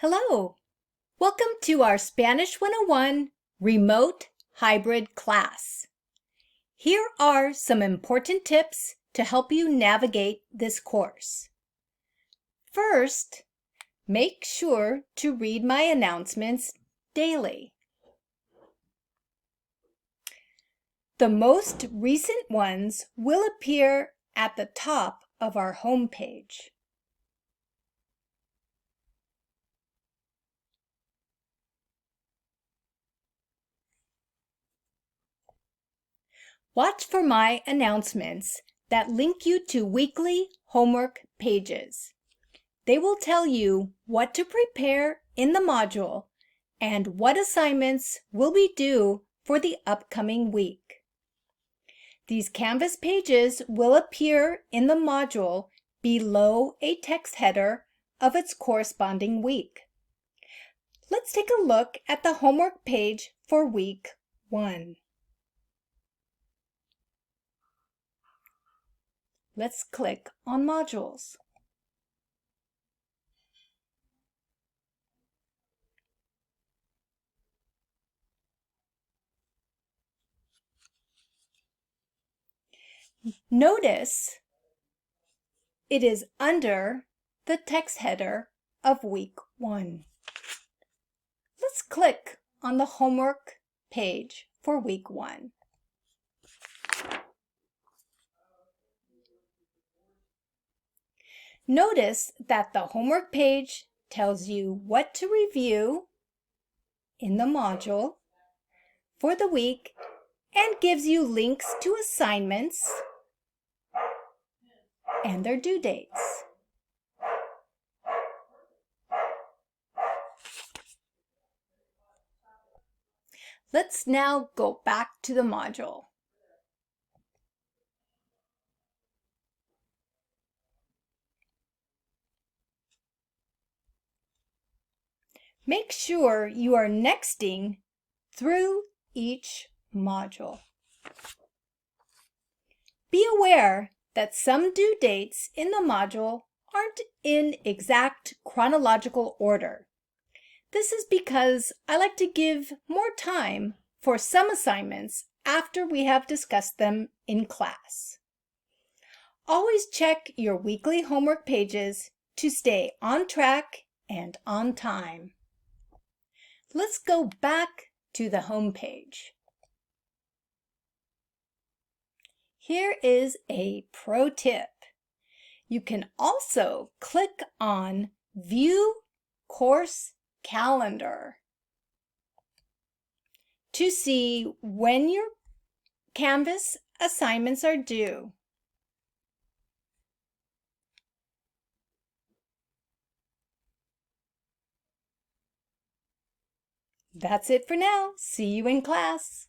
Hello! Welcome to our Spanish 101 remote hybrid class. Here are some important tips to help you navigate this course. First, make sure to read my announcements daily. The most recent ones will appear at the top of our home page. Watch for my announcements that link you to weekly homework pages. They will tell you what to prepare in the module and what assignments will be due for the upcoming week. These Canvas pages will appear in the module below a text header of its corresponding week. Let's take a look at the homework page for week 1. Let's click on Modules. Notice it is under the text header of week 1. Let's click on the homework page for week 1. Notice that the homework page tells you what to review in the module for the week and gives you links to assignments and their due dates. Let's now go back to the module. Make sure you are nexting through each module. Be aware that some due dates in the module aren't in exact chronological order. This is because I like to give more time for some assignments after we have discussed them in class. Always check your weekly homework pages to stay on track and on time. Let's go back to the home page. Here is a pro tip. You can also click on View Course Calendar to see when your Canvas assignments are due. That's it for now. See you in class.